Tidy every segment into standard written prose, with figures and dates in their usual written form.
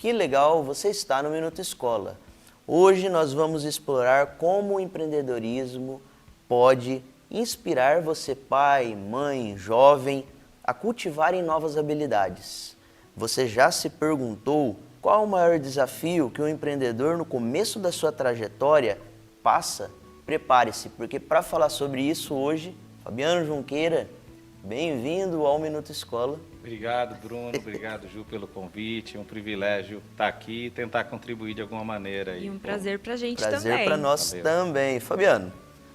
Que legal, você está no Minuto Escola. Hoje nós vamos explorar como o empreendedorismo pode inspirar você, pai, mãe, jovem, a cultivarem novas habilidades. Você já se perguntou qual o maior desafio que um empreendedor no começo da sua trajetória passa? Prepare-se, porque para falar sobre isso hoje, Fabiano Junqueira, bem-vindo ao Minuto Escola. Obrigado, Bruno. Obrigado, Ju, pelo convite. É um privilégio estar aqui e tentar contribuir de alguma maneira. E um prazer pra gente também. Prazer para nós Valeu. também. Fabiano,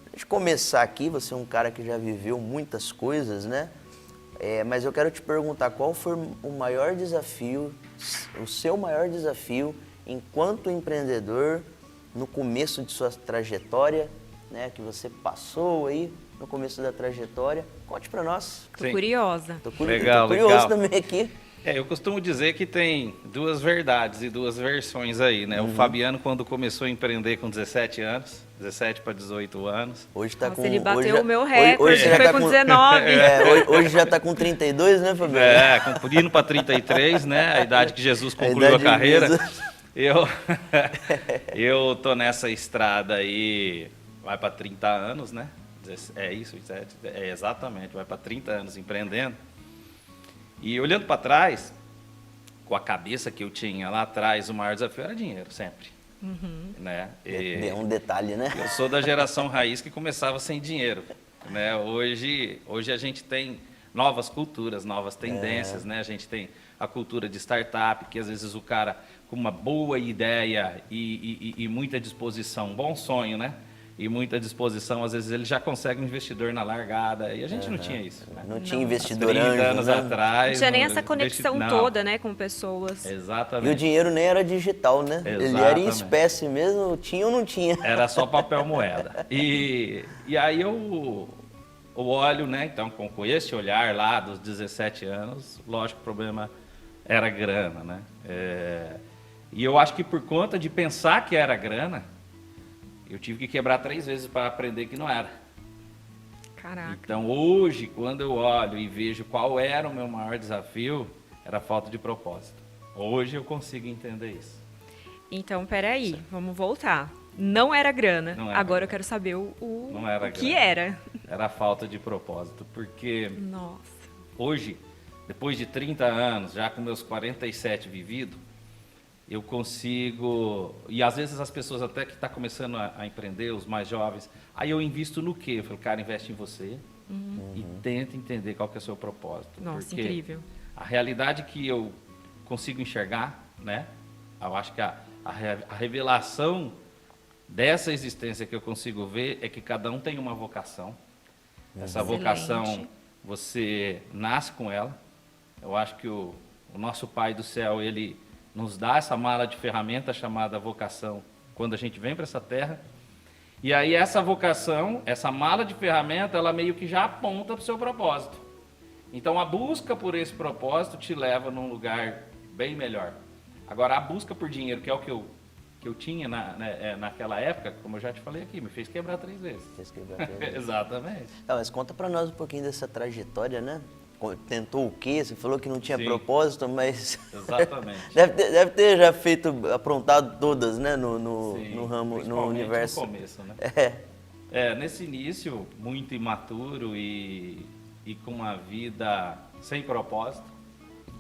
a gente começar aqui, você é um cara que já viveu muitas coisas, né? Mas eu quero te perguntar qual foi o maior desafio, o seu maior desafio enquanto empreendedor no começo de sua trajetória, né? Que você passou aí no começo da trajetória. Conte para nós. Tô curiosa. Tô Legal, curioso legal. também aqui. Eu costumo dizer que tem duas verdades e duas versões aí, né? O Fabiano, quando começou a empreender com 17 anos, 17 para 18 anos. Hoje tá Nossa, com... ele bateu hoje já- o meu recorde, hoje já foi tá com 19. Hoje já tá com 32, né, Fabiano? Indo para 33, né? A idade que Jesus concluiu a idade de carreira. Jesus. Eu tô nessa estrada aí, vai para 30 anos, né? É isso, exatamente, vai para 30 anos empreendendo. E olhando para trás, com a cabeça que eu tinha lá atrás, o maior desafio era dinheiro, sempre. Né? É um detalhe, né? Eu sou da geração raiz que começava sem dinheiro. Né? Hoje a gente tem novas culturas, novas tendências. Né? A gente tem a cultura de startup, que às vezes o cara com uma boa ideia e muita disposição, bom sonho, né? E muita disposição, às vezes ele já consegue um investidor na largada. E a gente não tinha isso. Né? Não tinha investidor 30 anjo, anos né? atrás. Não tinha nem essa conexão não. toda, né, com pessoas. E o Exatamente. dinheiro nem era digital, né? Ele era em Exatamente. espécie mesmo, tinha ou não tinha. Era só papel moeda. E aí eu olho, né? Então, com esse olhar lá dos 17 anos, lógico que o problema era grana, né? E eu acho que por conta de pensar que era grana, eu tive que quebrar 3 vezes para aprender que não era. Caraca. Então, hoje, quando eu olho e vejo qual era o meu maior desafio, era a falta de propósito. Hoje eu consigo entender isso. Então, peraí, vamos voltar. Não era grana. Não era Agora eu grana. quero saber Não era o que grana. era. Era a falta de propósito, porque Nossa. hoje, depois de 30 anos, já com meus 47 vividos, eu consigo... E às vezes as pessoas até que estão começando a empreender, os mais jovens, aí eu invisto no quê? Eu falo, cara, investe em você e tenta entender qual que é o seu propósito. Nossa, porque incrível. a realidade que eu consigo enxergar, né? Eu acho que a revelação dessa existência que eu consigo ver é que cada um tem uma vocação. Essa Excelente. vocação, você nasce com ela. Eu acho que o nosso Pai do Céu, ele nos dá essa mala de ferramenta chamada vocação quando a gente vem para essa terra. E aí essa vocação, essa mala de ferramenta, ela meio que já aponta para o seu propósito. Então a busca por esse propósito te leva num lugar bem melhor. Agora a busca por dinheiro, que é o que eu tinha naquela época, como eu já te falei aqui, me fez quebrar 3 vezes. Fez quebrar 3 vezes. Exatamente. Mas conta pra nós um pouquinho dessa trajetória, né? Tentou o quê? Você falou que não tinha Sim. propósito, mas... Exatamente. deve ter já aprontado todas, né? No Sim, ramo, no principalmente universo. no começo, né? É. Nesse início, muito imaturo e com uma vida sem propósito,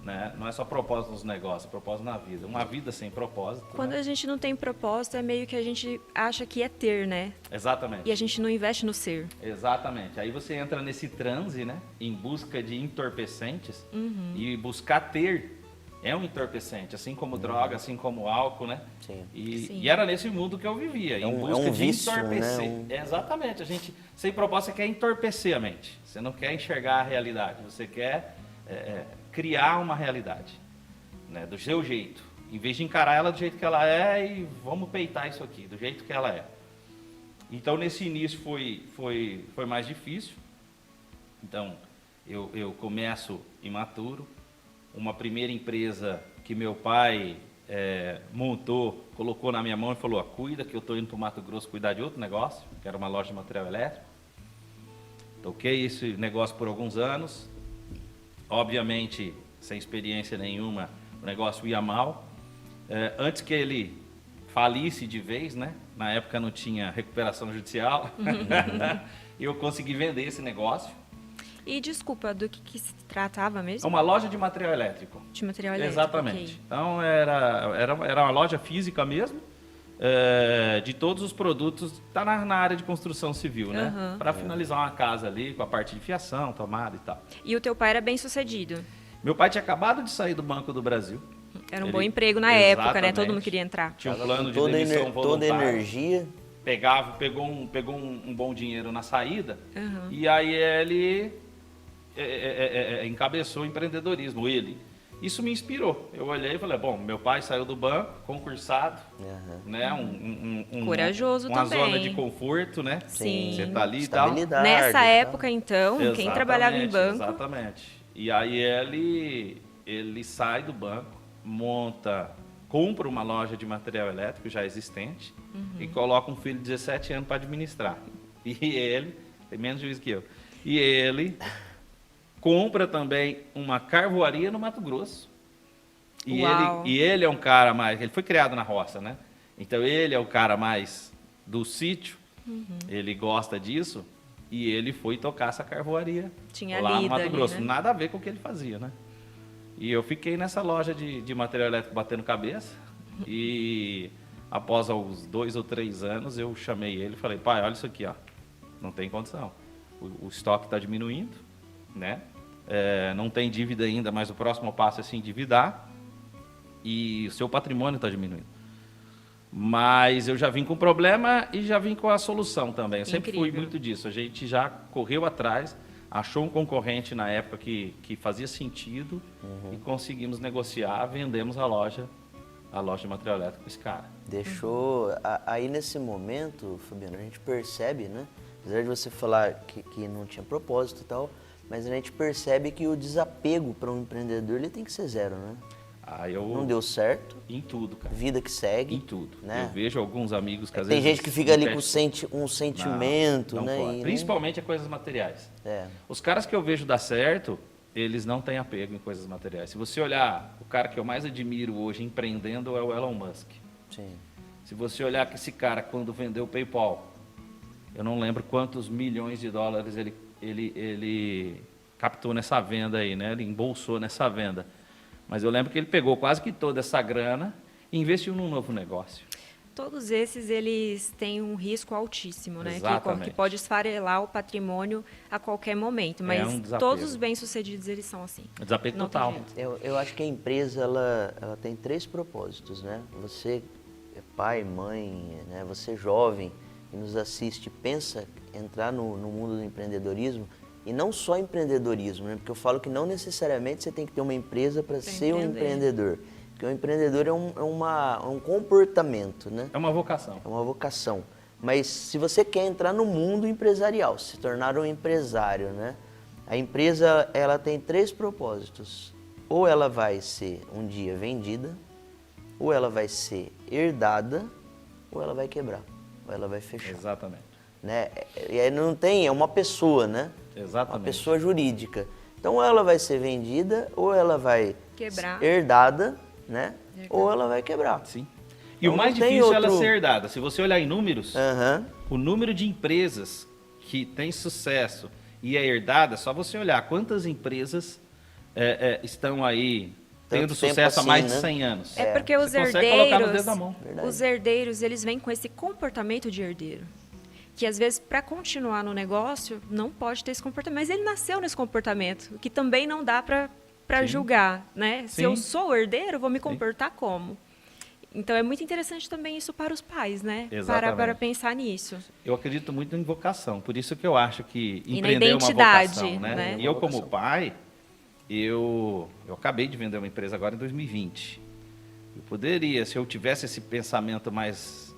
né? Não é só propósito nos negócios, é propósito na vida. Uma vida sem propósito. Quando né? a gente não tem propósito, é meio que a gente acha que é ter, né? Exatamente. E a gente não investe no ser. Exatamente. Aí você entra nesse transe, né? Em busca de entorpecentes. Uhum. E buscar ter é um entorpecente, assim como droga, assim como álcool, né? Sim. Sim. E era nesse mundo que eu vivia, em busca de vício, entorpecer. né? Exatamente. A gente, sem propósito, você quer entorpecer a mente. Você não quer enxergar a realidade. Você quer criar uma realidade, né? Do seu jeito. Em vez de encarar ela do jeito que ela é e vamos peitar isso aqui, do jeito que ela é. Então, nesse início foi mais difícil. Então, eu começo imaturo. Uma primeira empresa que meu pai montou, colocou na minha mão e falou, cuida que eu estou indo para o Mato Grosso cuidar de outro negócio, que era uma loja de material elétrico. Toquei esse negócio por alguns anos. Obviamente, sem experiência nenhuma, o negócio ia mal. Antes que ele falisse de vez, né? Na época não tinha recuperação judicial. Eu consegui vender esse negócio. E desculpa, do que se tratava É mesmo? uma loja de material elétrico. De material elétrico. Exatamente. ok. Então era uma loja física mesmo, de todos os produtos, está na área de construção civil, né? Aham. Para finalizar uma casa ali com a parte de fiação, tomada e tal. E o teu pai era bem sucedido. Meu pai tinha acabado de sair do Banco do Brasil. Era um Ele- bom emprego na época, né? Todo Exatamente. mundo queria entrar. Tinha um Tava plano com de toda, demissão toda voluntária. energia. Pegou um bom dinheiro na saída. Aham. E aí ele encabeçou o empreendedorismo, ele. Isso me inspirou. Eu olhei e falei, bom, meu pai saiu do banco, concursado, Aham. né? Corajoso uma também. zona de conforto, né? Sim. Você tá ali e tal. Estabilidade. Nessa e tal. época, então, quem Exatamente, trabalhava em banco... Exatamente. E aí ele sai do banco, compra uma loja de material elétrico já existente e coloca um filho de 17 anos para administrar. E ele, tem menos juízo que eu, e ele compra também uma carvoaria no Mato Grosso. Uau. E ele é um cara mais... Ele foi criado na roça, né? Então ele é o cara mais do sítio, ele gosta disso, e ele foi tocar essa carvoaria Tinha lá no lida Mato ali, Grosso. né? Nada a ver com o que ele fazia, né? E eu fiquei nessa loja de material elétrico batendo cabeça, e após uns 2 ou 3 anos eu chamei ele e falei, pai, olha isso aqui, ó, não tem condição. O estoque está diminuindo, né? Não tem dívida ainda, mas o próximo passo é se endividar, e o seu patrimônio está diminuindo. Mas eu já vim com o problema e já vim com a solução também. Eu sempre fui Incrível. muito disso. A gente já correu atrás, achou um concorrente na época que fazia sentido e conseguimos negociar, vendemos a loja de material elétrico com esse cara. Deixou. Aí nesse momento, Fabiano, a gente percebe, né? Apesar de você falar que não tinha propósito e tal, mas a gente percebe que o desapego para um empreendedor ele tem que ser zero, né? Não deu certo, Em tudo, cara. vida que segue. Em tudo. Né? Eu vejo alguns amigos que às Tem vezes... gente que fica ali com impede- um sentimento, Não né? pode. e Principalmente a coisas materiais. É. Os caras que eu vejo dar certo, eles não têm apego em coisas materiais. Se você olhar, o cara que eu mais admiro hoje empreendendo é o Elon Musk. Sim. Se você olhar que esse cara, quando vendeu o PayPal, eu não lembro quantos milhões de dólares ele captou nessa venda aí, né? Ele embolsou nessa venda. Mas eu lembro que ele pegou quase que toda essa grana e investiu num novo negócio. Todos esses, eles têm um risco altíssimo, né? Exatamente. Que pode esfarelar o patrimônio a qualquer momento. Mas um desapego. todos os bem-sucedidos, eles são assim. Desapego Não tem total. jeito. Eu acho que a empresa ela tem 3 propósitos, né? Você é pai, mãe, né? Você jovem que nos assiste, pensa entrar no mundo do empreendedorismo e não só empreendedorismo, né? Porque eu falo que não necessariamente você tem que ter uma empresa para ser um empreender. empreendedor, porque o empreendedor é um comportamento, né? É uma vocação. É uma vocação. Mas se você quer entrar no mundo empresarial, se tornar um empresário, né? A empresa ela tem 3 propósitos. Ou ela vai ser um dia vendida, ou ela vai ser herdada, ou ela vai quebrar, ou ela vai fechar. Exatamente. Né? E aí não tem, é uma pessoa, né? Exatamente. Uma pessoa jurídica. Então ou ela vai ser vendida, ou ela vai Quebrar. ser herdada, né? Legal. Ou ela vai quebrar. Sim. E Então o mais não tem difícil é ela outro- ser herdada. Se você olhar em números, Aham. o número de empresas que tem sucesso e é herdada, só você olhar quantas empresas estão aí tendo Tanto tempo sucesso há assim, mais de né? 100 anos. É porque os Você consegue colocar no dedo herdeiros, da mão. Verdade. os herdeiros, eles vêm com esse comportamento de herdeiro. Que às vezes, para continuar no negócio, não pode ter esse comportamento. Mas ele nasceu nesse comportamento, que também não dá para Sim. julgar, né? Se Sim. eu sou herdeiro, eu vou me comportar como? Então é muito interessante também isso para os pais, né? Exatamente. Para pensar nisso. Eu acredito muito em vocação, por isso que eu acho que E na empreender é uma identidade, vocação, né? né? E eu como pai, eu acabei de vender uma empresa agora em 2020. Eu poderia, se eu tivesse esse pensamento mais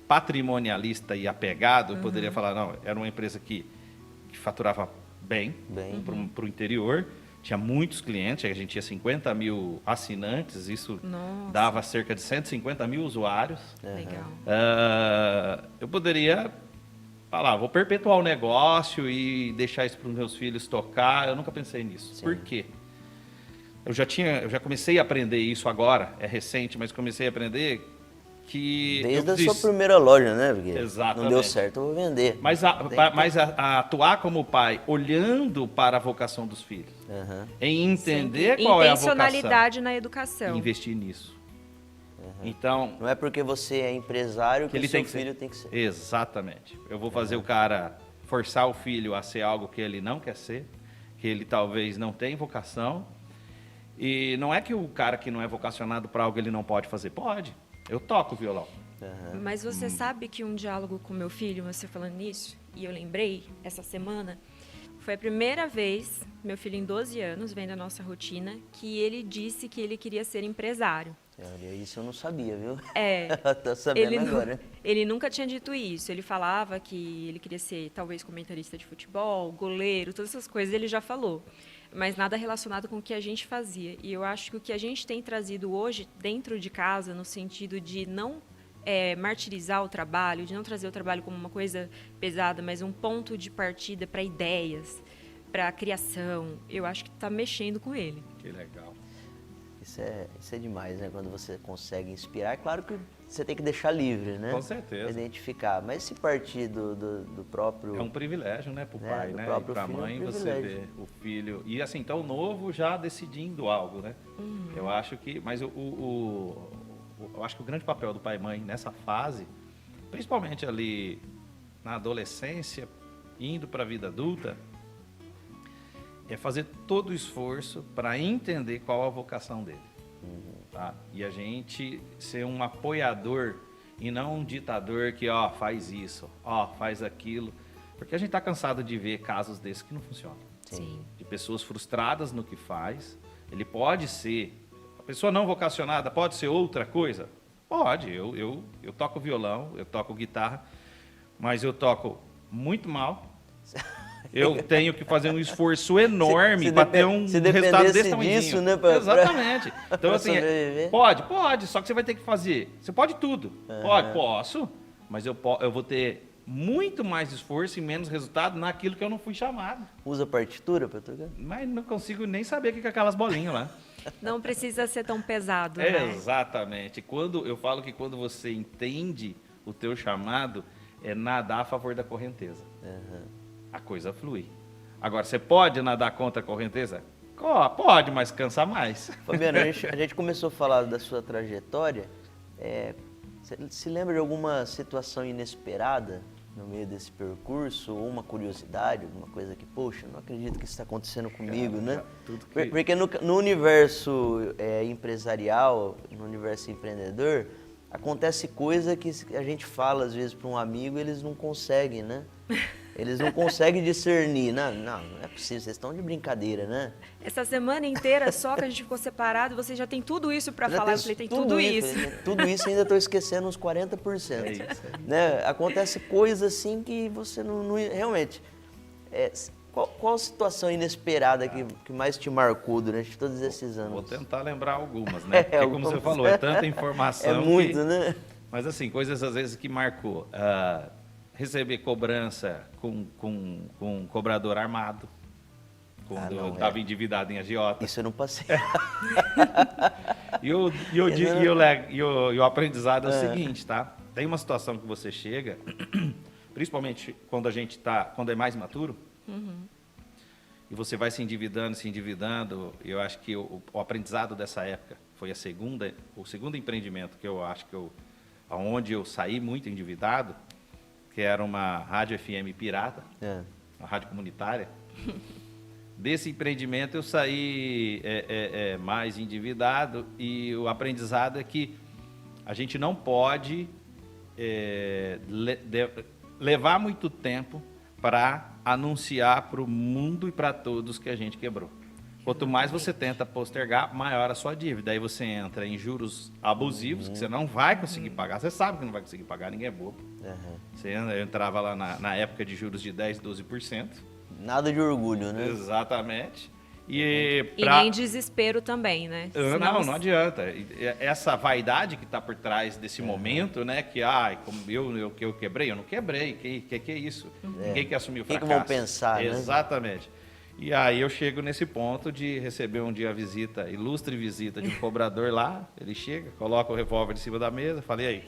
patrimonialista e apegado, eu poderia falar, não, era uma empresa que faturava bem, Bem. para o interior, tinha muitos clientes, a gente tinha 50 mil assinantes, isso Nossa. dava cerca de 150 mil usuários. Legal. Eu poderia falar, vou perpetuar o negócio e deixar isso para os meus filhos tocar. Eu nunca pensei nisso. Sim. Por quê? eu já comecei a aprender isso agora, é recente, mas comecei a aprender que... Desde a sua primeira loja, né? Porque Exatamente. não deu certo, eu vou vender. Mas, a atuar como pai, olhando para a vocação dos filhos, em entender Sempre qual é a vocação, intencionalidade na educação. e investir nisso. Então, Não é porque você é empresário que ele o seu tem que ser. filho tem que ser. Exatamente. Eu vou fazer o cara forçar o filho a ser algo que ele não quer ser, que ele talvez não tenha vocação. E não é que o cara que não é vocacionado para algo ele não pode fazer. Pode. Eu toco violão. Mas você sabe que um diálogo com meu filho, você falando nisso, e eu lembrei essa semana, foi a primeira vez, meu filho em 12 anos, vendo a nossa rotina, que ele disse que ele queria ser empresário. Olha, isso eu não sabia, viu? É. Tá sabendo agora. Ele nunca tinha dito isso. Ele falava que ele queria ser, talvez, comentarista de futebol, goleiro, todas essas coisas ele já falou. Mas nada relacionado com o que a gente fazia. E eu acho que o que a gente tem trazido hoje dentro de casa, no sentido de não martirizar o trabalho, de não trazer o trabalho como uma coisa pesada, mas um ponto de partida para ideias, para criação, eu acho que está mexendo com ele. Que legal. Isso é demais, né? Quando você consegue inspirar. É claro que você tem que deixar livre, né? Com certeza. Identificar. Mas se partir do próprio... É um privilégio, né, para o pai, do né? E próprio para a filho, mãe, é um você privilégio. ver o filho. E assim, tão novo já decidindo algo, né? Eu acho que. Mas eu acho que o grande papel do pai e mãe nessa fase, principalmente ali na adolescência, indo para a vida adulta, é fazer todo o esforço para entender qual a vocação dele. Tá? E a gente ser um apoiador e não um ditador que, faz isso, faz aquilo. Porque a gente está cansado de ver casos desses que não funcionam. Sim. De pessoas frustradas no que faz. Ele pode ser, a pessoa não vocacionada pode ser outra coisa? Pode, eu toco violão, eu toco guitarra, mas eu toco muito mal. Eu tenho que fazer um esforço enorme para ter um resultado desse tamanhozinho. Disso, né, Exatamente. Então, pra assim, sobreviver. pode, só que você vai ter que fazer. Você pode tudo. Posso, mas eu vou ter muito mais esforço e menos resultado naquilo que eu não fui chamado. Usa partitura para tocar? Mas não consigo nem saber o que é aquelas bolinhas lá. Não precisa ser tão pesado, né? Exatamente. Eu falo que quando você entende o teu chamado, é nadar a favor da correnteza. A coisa flui. Agora, você pode nadar contra a correnteza? Pode, mas cansa mais. Fabiano, a gente começou a falar da sua trajetória. Você se lembra de alguma situação inesperada no meio desse percurso? Ou uma curiosidade, alguma coisa que, poxa, não acredito que isso está acontecendo comigo, né? Porque no universo empresarial, no universo empreendedor, acontece coisa que a gente fala às vezes para um amigo e eles não conseguem, né? Eles não conseguem discernir. Não é possível, vocês estão de brincadeira, né? Essa semana inteira só que a gente ficou separado, você já tem tudo isso para falar. Eu falei, tem tudo isso. Tudo isso ainda estou esquecendo uns 40%. É isso. Né? Acontece coisa assim que você não realmente... Qual a situação inesperada que mais te marcou durante todos esses anos? Vou tentar lembrar algumas, né? Porque como você falou, é tanta informação. É muito, né? Mas assim, coisas às vezes que marcou. Receber cobrança com um cobrador armado, quando eu estava endividado em agiota. Isso eu não passei. E o aprendizado é o seguinte, tá? Tem uma situação que você chega, principalmente quando quando é mais maturo, e você vai se endividando, eu acho que o aprendizado dessa época foi o segundo empreendimento que eu acho que onde eu saí muito endividado, que era uma rádio FM pirata, uma rádio comunitária. Desse empreendimento eu saí mais endividado, e o aprendizado é que a gente não pode levar muito tempo para anunciar para o mundo e para todos que a gente quebrou. Quanto mais você tenta postergar, maior a sua dívida. Aí você entra em juros abusivos, que você não vai conseguir pagar. Você sabe que não vai conseguir pagar, ninguém é bobo. Eu entrava lá na época de juros de 10%, 12%. Nada de orgulho, né? Exatamente. E nem desespero também, né? Não adianta. Essa vaidade que está por trás desse momento, né? Que, como eu quebrei, eu não quebrei. Que é isso? Ninguém quer assumir o fracasso. O que vão pensar, né? Exatamente. E aí eu chego nesse ponto de receber um dia a visita, ilustre visita de um cobrador lá. Ele chega, coloca o revólver em cima da mesa, falei, e aí,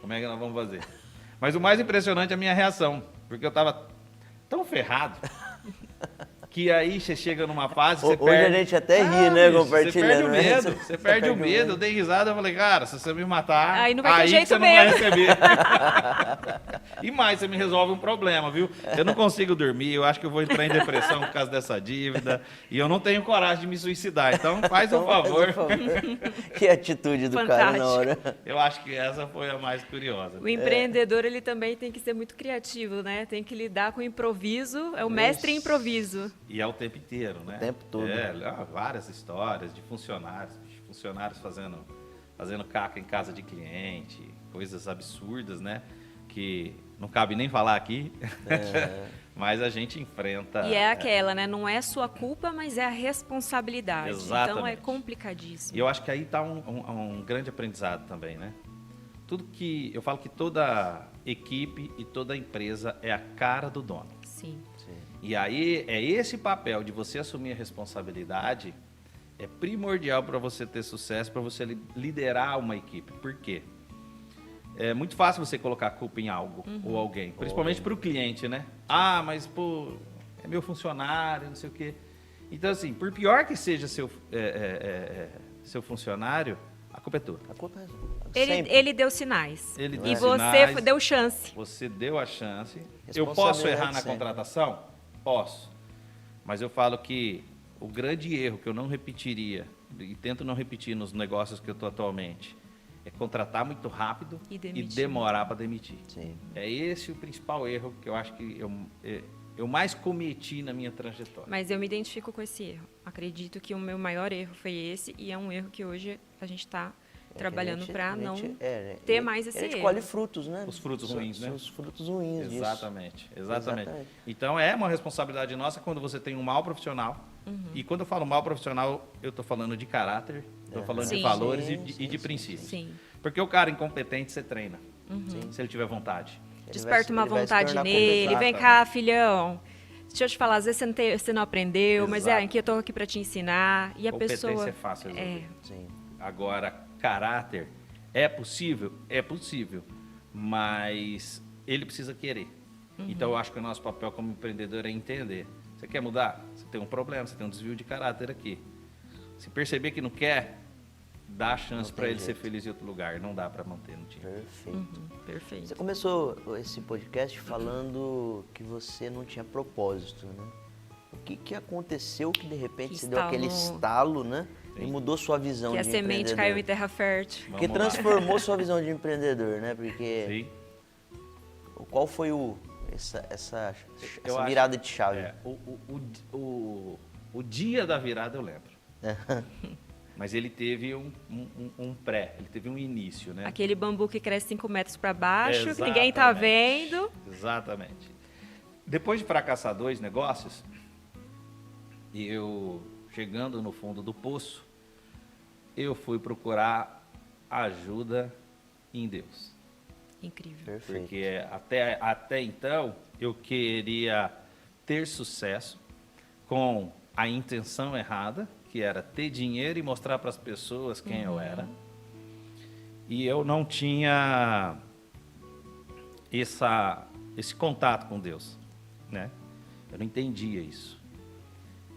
como é que nós vamos fazer? Mas o mais impressionante é a minha reação, porque eu estava tão ferrado que aí você chega numa fase, você Hoje perde... a gente até ri, né, bicho, compartilhando. Você perde o medo, eu dei risada, eu falei, cara, se você me matar, Aí não vai ter jeito você não vai mesmo. receber. E mais, você me resolve um problema, viu? Eu não consigo dormir, eu acho que eu vou entrar em depressão por causa dessa dívida, e eu não tenho coragem de me suicidar, então faz um favor. Que atitude do cara na hora. Eu acho que essa foi a mais curiosa. O empreendedor, ele também tem que ser muito criativo, né? Tem que lidar com o improviso, é o mestre em improviso. E é o tempo inteiro, né? O tempo todo. Várias histórias de funcionários fazendo caca em casa de cliente, coisas absurdas, né? Que não cabe nem falar aqui, mas a gente enfrenta. E é aquela, né? Não é sua culpa, mas é a responsabilidade. Exatamente. Então é complicadíssimo. E eu acho que aí está um grande aprendizado também, né? Eu falo que toda equipe e toda empresa é a cara do dono. Sim. E aí é esse papel de você assumir a responsabilidade é primordial para você ter sucesso, para você liderar uma equipe. Por quê? É muito fácil você colocar a culpa em algo ou alguém, principalmente para o cliente, né? Ah, mas pô, é meu funcionário, não sei o quê. Então, assim, por pior que seja seu funcionário, a culpa é tua. A culpa é sempre. Ele deu sinais. Ele E deu você sinais. deu chance. Você deu a chance. Eu posso errar na sempre. contratação? Posso. Mas eu falo que o grande erro que eu não repetiria, e tento não repetir nos negócios que eu estou atualmente, é contratar muito rápido E e demitir. demorar para demitir. Sim. É esse o principal erro que eu acho que eu mais cometi na minha trajetória. Mas eu me identifico com esse erro. Acredito que o meu maior erro foi esse e é um erro que hoje a gente está trabalhando para não ter mais esse A gente erro. colhe frutos, né? Os frutos ruins, né? Os frutos ruins disso. Exatamente. Exatamente. Então é uma responsabilidade nossa quando você tem um mau profissional. E quando eu falo mau profissional, eu estou falando de caráter, estou falando de Sim. valores Sim, e sim, de sim, princípios. Sim. Porque o cara incompetente você treina, Sim. se ele tiver vontade. Ele Desperta uma ele vai se vontade tornar nele. competente. Vem cá, filhão. Deixa eu te falar, às vezes você não aprendeu, mas Exato. aqui eu estou aqui para te ensinar. E a Competência pessoa... é fácil resolver. Sim. Agora, caráter é possível? É possível, mas ele precisa querer. Então, eu acho que o nosso papel como empreendedor é entender. Você quer mudar? Você tem um problema, você tem um desvio de caráter aqui. Se perceber que não quer, dá a chance Não para tem ele ser jeito. feliz em outro lugar. Não dá para manter no time. Perfeito. Perfeito. Você começou esse podcast falando que você não tinha propósito, né? O que aconteceu que de repente Que você deu aquele estalo, né? E mudou sua visão Que a de semente empreendedor? caiu em terra fértil. Que Vamos lá. transformou sua visão de empreendedor, né? Porque Sim. qual foi essa Eu acho- virada de chave? O dia da virada eu lembro. Mas ele teve um pré, ele teve um início, né? Aquele bambu que cresce 5 metros para baixo, que ninguém está Exatamente. vendo. Exatamente. Depois de fracassar 2 negócios, eu, chegando no fundo do poço, eu fui procurar ajuda em Deus. Incrível. Perfeito. Porque até então eu queria ter sucesso com a intenção errada, que era ter dinheiro e mostrar para as pessoas quem eu era. E eu não tinha esse contato com Deus, né? Eu não entendia isso.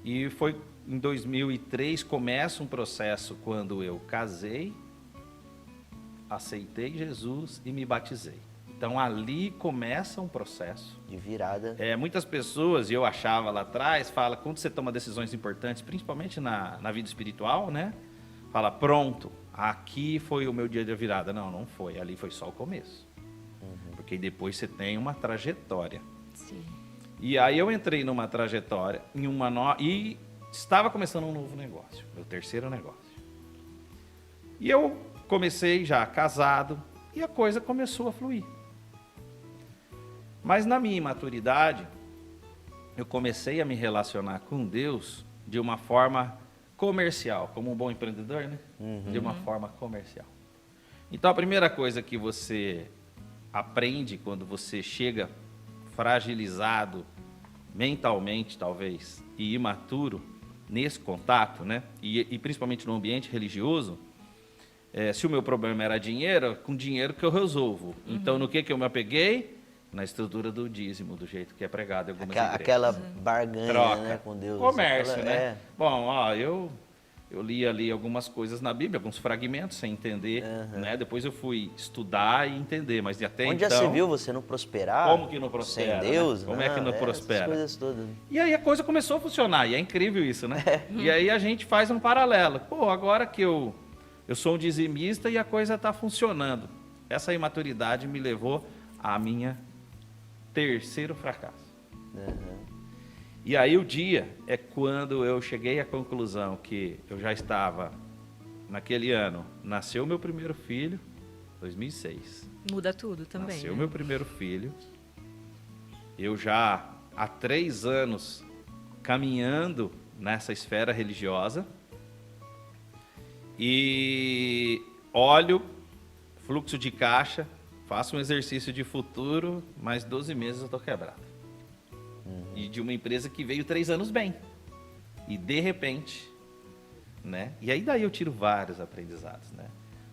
E foi em 2003, começa um processo quando eu casei, aceitei Jesus e me batizei. Então ali começa um processo. De virada. Muitas pessoas, e eu achava lá atrás, fala quando você toma decisões importantes, principalmente na vida espiritual, né? Fala, pronto, aqui foi o meu dia de virada. Não, não foi. Ali foi só o começo. Porque depois você tem uma trajetória. Sim. E aí eu entrei numa trajetória e estava começando um novo negócio, meu terceiro negócio. E eu comecei já casado e a coisa começou a fluir. Mas na minha imaturidade, eu comecei a me relacionar com Deus de uma forma comercial, como um bom empreendedor, né? De uma forma comercial. Então a primeira coisa que você aprende quando você chega fragilizado mentalmente, talvez, e imaturo nesse contato, né? E principalmente no ambiente religioso, se o meu problema era dinheiro, com dinheiro que eu resolvo. Então, no que eu me apeguei? Na estrutura do dízimo, do jeito que é pregado em algumas igrejas. Aquela barganha, Troca, né, com Deus. comércio, Aquela- né? Bom, ó, eu li ali algumas coisas na Bíblia, alguns fragmentos sem entender, né? Depois eu fui estudar e entender, mas até Onde então... já se viu você não prosperar? Como que não prospera, Sem Deus, né? Como é que não prospera? Essas coisas todas. E aí a coisa começou a funcionar, e é incrível isso, né? E aí a gente faz um paralelo. Pô, agora que eu sou um dizimista e a coisa está funcionando. Essa imaturidade me levou à minha terceiro fracasso. E aí o dia é quando eu cheguei à conclusão que eu já estava, naquele ano, nasceu meu primeiro filho, 2006. Muda tudo também. Nasceu né? meu primeiro filho. Eu já há 3 anos caminhando nessa esfera religiosa. E olho, fluxo de caixa, faço um exercício de futuro, mais 12 meses eu estou quebrado. E de uma empresa que veio 3 anos bem. E de repente, né? E aí daí eu tiro vários aprendizados, né?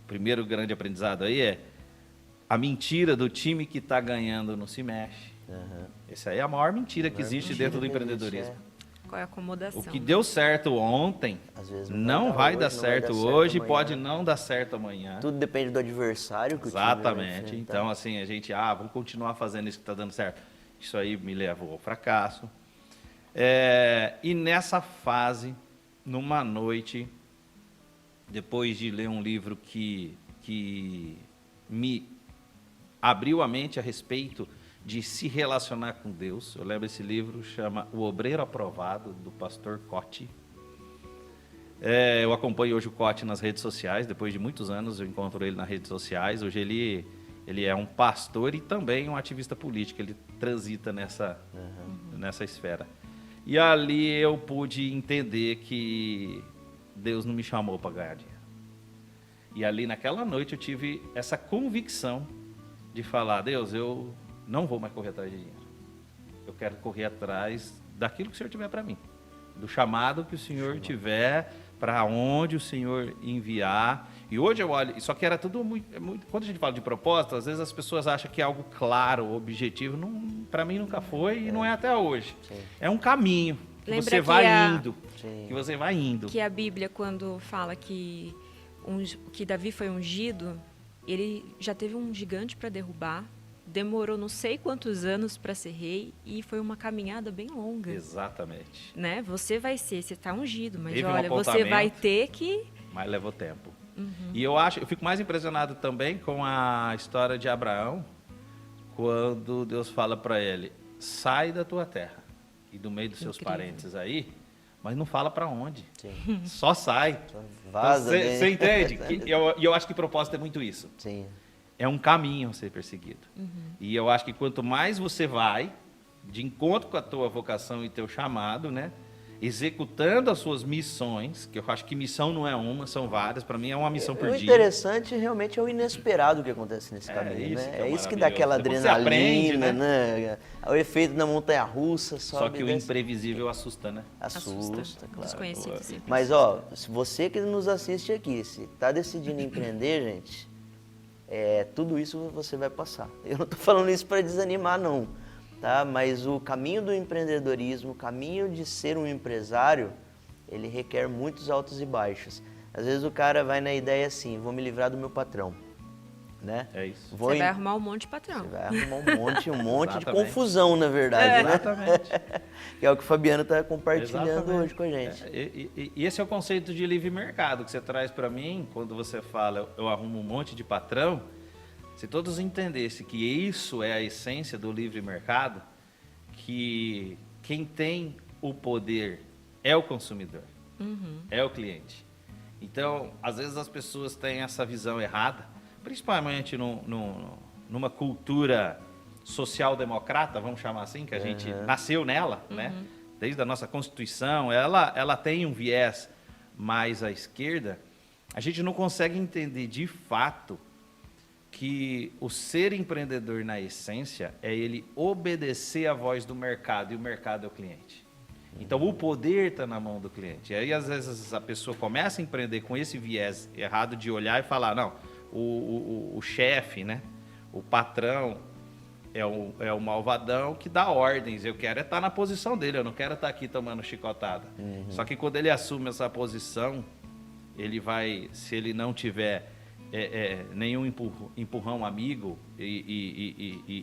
O primeiro grande aprendizado aí é a mentira do time que está ganhando não se mexe. Essa aí é a maior mentira que existe dentro do empreendedorismo. Qual é a acomodação? O que deu certo ontem Às vezes não vai dar certo hoje, amanhã. pode não dar certo amanhã. Tudo depende do adversário que o time vai Exatamente. enfrentar. Então, assim, a gente, vamos continuar fazendo isso que está dando certo. Isso aí me levou ao fracasso. E nessa fase, numa noite, depois de ler um livro que me abriu a mente a respeito de se relacionar com Deus, eu lembro esse livro, chama O Obreiro Aprovado, do pastor Cote. Eu acompanho hoje o Cote nas redes sociais, depois de muitos anos eu encontro ele nas redes sociais. Hoje ele é um pastor e também um ativista político, ele transita nessa esfera. E ali eu pude entender que Deus não me chamou para ganhar dinheiro. E ali naquela noite eu tive essa convicção de falar, Deus, eu não vou mais correr atrás de dinheiro. Eu quero correr atrás daquilo que o Senhor tiver para mim. Do chamado que o Senhor tiver, para onde o Senhor enviar. E hoje eu olho, só que era tudo muito... Quando a gente fala de propósito, às vezes as pessoas acham que é algo claro, objetivo. Para mim nunca foi e não é até hoje. Sim. É um caminho que Lembra você que vai indo. Sim. Que você vai indo. Que a Bíblia, quando fala que Davi foi ungido, ele já teve um gigante para derrubar, demorou não sei quantos anos para ser rei e foi uma caminhada bem longa. Exatamente. Né? Você vai ser, você está ungido, mas Teve um olha, você apontamento. vai ter que... Mas levou tempo. E eu fico mais impressionado também com a história de Abraão, quando Deus fala para ele, sai da tua terra e do meio dos seus Incrível. parentes aí, mas não fala para onde. Sim. Só sai. Vaza. Você entende? E eu acho que propósito é muito isso. Sim. É um caminho a ser perseguido. E eu acho que quanto mais você vai, de encontro com a tua vocação e teu chamado, né? Executando as suas missões, que eu acho que missão não é uma, são várias, para mim é uma missão por O dia. interessante realmente é o inesperado que acontece nesse caminho, isso né? que é É isso que dá aquela maravilhoso. Depois você aprende, adrenalina, né? O efeito da montanha-russa, Só que o desce. imprevisível assusta, né? Assusta, claro. Desconhecido sempre. Mas, ó, se você que nos assiste aqui, se tá decidindo empreender, gente, tudo isso você vai passar. Eu não tô falando isso para desanimar, não, tá? Mas o caminho do empreendedorismo, o caminho de ser um empresário, ele requer muitos altos e baixos. Às vezes o cara vai na ideia assim, vou me livrar do meu patrão, né? É isso. Vou Você em- vai arrumar um monte de patrão. Você vai arrumar um monte de Exatamente. confusão, na verdade, né? Exatamente. Que é o que o Fabiano está compartilhando Exatamente. hoje com a gente. E esse é o conceito de livre mercado que você traz para mim, quando você fala, eu arrumo um monte de patrão. Se todos entendessem que isso é a essência do livre mercado, que quem tem o poder é o consumidor, é o cliente. Então, às vezes as pessoas têm essa visão errada, principalmente numa cultura social-democrata, vamos chamar assim, que a gente nasceu nela, né? Desde a nossa Constituição, ela tem um viés mais à esquerda. A gente não consegue entender de fato que o ser empreendedor, na essência, é ele obedecer à voz do mercado, e o mercado é o cliente. Então, o poder está na mão do cliente. E aí, às vezes, a pessoa começa a empreender com esse viés errado de olhar e falar, não, o chefe, né, o patrão, é o malvadão que dá ordens. Eu quero estar na posição dele, eu não quero estar aqui tomando chicotada. Só que quando ele assume essa posição, ele vai, se ele não tiver nenhum empurrão amigo e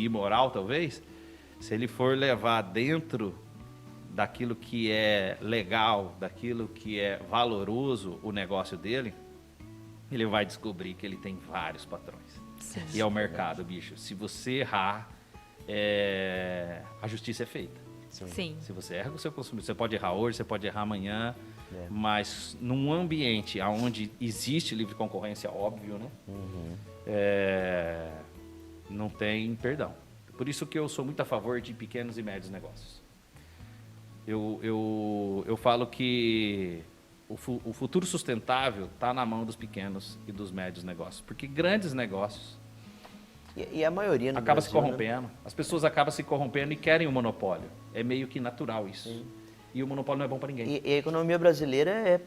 imoral, talvez, se ele for levar dentro daquilo que é legal, daquilo que é valoroso o negócio dele, ele vai descobrir que ele tem vários patrões. Sim. E é o mercado, bicho. Se você errar, a justiça é feita. Sim. Se você erra com o seu consumidor, você pode errar hoje, você pode errar amanhã, mas num ambiente onde existe livre concorrência, óbvio, né? Não tem perdão. Por isso que eu sou muito a favor de pequenos e médios negócios. Eu falo que o futuro sustentável está na mão dos pequenos e dos médios negócios, porque grandes negócios E a maioria no acaba Brasil, se corrompendo. Né? As pessoas acabam se corrompendo e querem o monopólio. É meio que natural isso. Sim. E o monopólio não é bom para ninguém. E a economia brasileira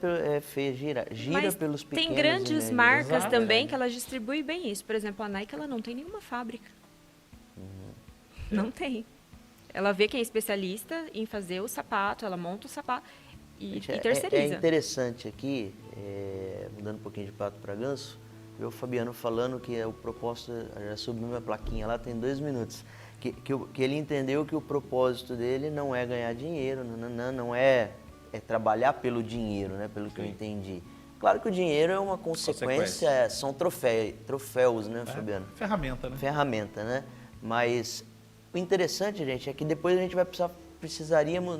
gira Mas pelos pequenos tem e grandes médios. marcas Exato. também que elas distribuem bem isso. Por exemplo, a Nike, ela não tem nenhuma fábrica. Não tem. Ela vê quem é especialista em fazer o sapato, ela monta o sapato e Gente, terceiriza. É interessante aqui, mudando um pouquinho de pato para ganso, ver o Fabiano falando que o propósito, já subiu minha plaquinha lá, tem 2 minutos, que ele entendeu que o propósito dele não é ganhar dinheiro, não é trabalhar pelo dinheiro, né, pelo que eu entendi. Claro que o dinheiro é uma consequência, são troféus, né, Fabiano? Ferramenta, né? Ferramenta, né? Mas o interessante, gente, é que depois a gente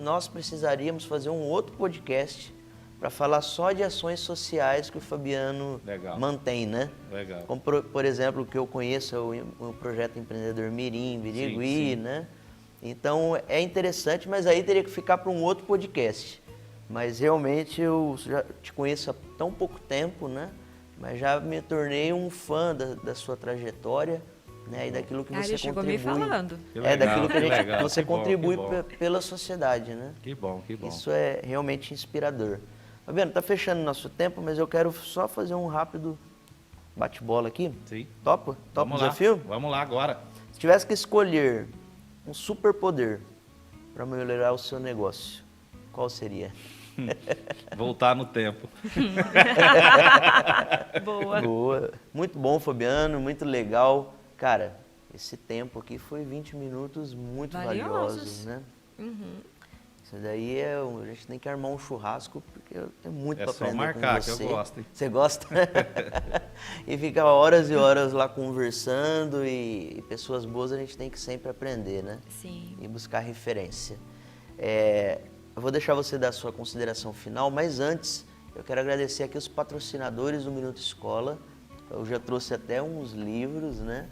nós precisaríamos fazer um outro podcast para falar só de ações sociais que o Fabiano mantém, né? Legal. Como, por exemplo, o que eu conheço é o projeto Empreendedor Mirim, Birigui, né? Então, é interessante, mas aí teria que ficar para um outro podcast. Mas realmente eu já te conheço há tão pouco tempo, né? Mas já me tornei um fã da sua trajetória, né? E daquilo que você Ele chegou contribui. me falando. Daquilo que legal, você que bom, contribui que bom. pela sociedade, né? Que bom, que bom. Isso é realmente inspirador. Fabiano, tá fechando o nosso tempo, mas eu quero só fazer um rápido bate-bola aqui. Sim. Topa? Topa o Vamos lá. desafio? Vamos lá agora. Se tivesse que escolher um superpoder para melhorar o seu negócio, qual seria? Voltar no tempo. Boa. Boa. Muito bom, Fabiano, muito legal. Cara, esse tempo aqui foi 20 minutos muito valiosos, né? Isso daí a gente tem que armar um churrasco, porque eu tenho muito para aprender com você. É só marcar, que eu gosto, hein? Você gosta? E ficar horas e horas lá conversando e pessoas boas a gente tem que sempre aprender, né? Sim. E buscar referência. Eu vou deixar você dar a sua consideração final, mas antes eu quero agradecer aqui os patrocinadores do Minuto Escola. Eu já trouxe até uns livros, né?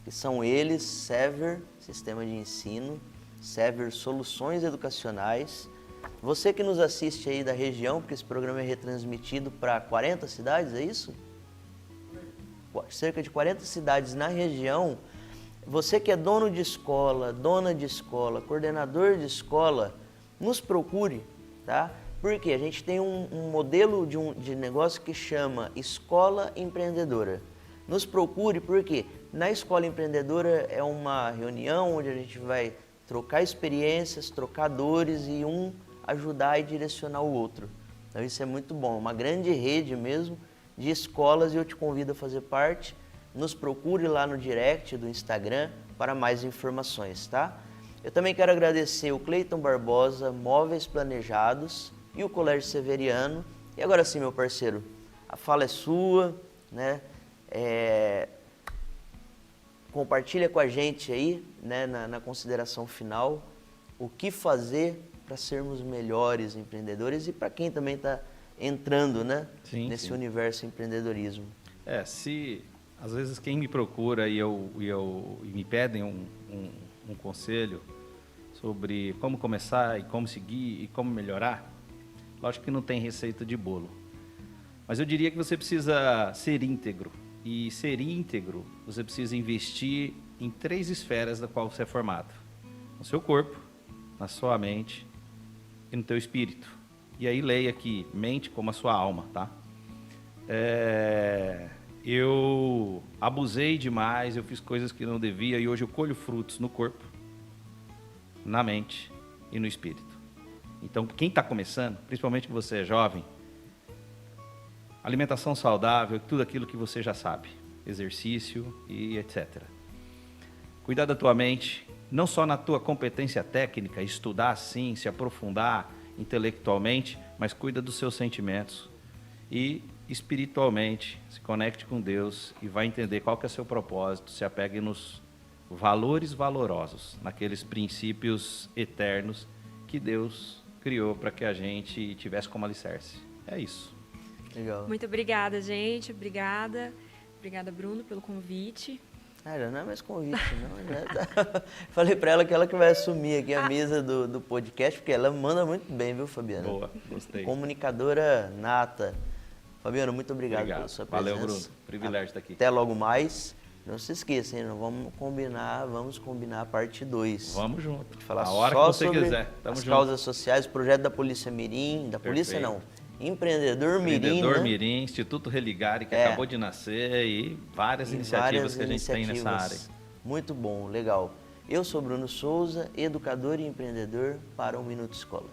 Que são eles, Sever, Sistema de Ensino, Sever Soluções Educacionais. Você que nos assiste aí da região, porque esse programa é retransmitido para 40 cidades, é isso? Cerca de 40 cidades na região. Você que é dono de escola, dona de escola, coordenador de escola, nos procure, tá? Porque a gente tem um modelo de negócio que chama Escola Empreendedora. Nos procure porque na Escola Empreendedora é uma reunião onde a gente vai trocar experiências, trocar dores e um ajudar e direcionar o outro. Então isso é muito bom, uma grande rede mesmo de escolas e eu te convido a fazer parte. Nos procure lá no direct do Instagram para mais informações, tá? Eu também quero agradecer o Cleiton Barbosa, Móveis Planejados e o Colégio Severiano. E agora sim, meu parceiro, a fala é sua, né? Compartilha com a gente aí, né, na consideração final, o que fazer para sermos melhores empreendedores e para quem também está entrando, né, nesse universo empreendedorismo. Se às vezes quem me procura e me pedem um conselho sobre como começar e como seguir e como melhorar, lógico que não tem receita de bolo. Mas eu diria que você precisa ser íntegro e ser íntegro, você precisa investir em 3 esferas da qual você é formado. No seu corpo, na sua mente e no teu espírito. E aí leia aqui, mente como a sua alma, tá? Eu abusei demais, eu fiz coisas que não devia e hoje eu colho frutos no corpo, na mente e no espírito. Então, quem está começando, principalmente que você é jovem, alimentação saudável, tudo aquilo que você já sabe, exercício e etc. Cuidar da tua mente, não só na tua competência técnica, estudar sim, se aprofundar intelectualmente, mas cuida dos seus sentimentos e espiritualmente, se conecte com Deus e vai entender qual que é o seu propósito, se apegue nos valores valorosos, naqueles princípios eternos que Deus criou para que a gente tivesse como alicerce. É isso. Legal. Muito obrigada, gente. Obrigada. Obrigada, Bruno, pelo convite. Já não é mais convite, não. Já falei para ela que ela que vai assumir aqui a mesa do podcast, porque ela manda muito bem, viu, Fabiana? Boa, gostei. Comunicadora nata. Fabiana, muito obrigado pela sua presença. Valeu, Bruno. Privilégio estar aqui. Até logo mais. Não se esqueça, hein? Vamos combinar a parte 2. Vamos junto. Falar a hora só que você sobre quiser. Tamo as junto. causas sociais, o projeto da Polícia Mirim, da Polícia Perfeito. não, Empreendedor Mirim, Empreendedor né? Mirim, Instituto Religare, que acabou de nascer e várias iniciativas que a gente tem nessa área. Muito bom, legal. Eu sou Bruno Souza, educador e empreendedor para 1 Minuto Escola.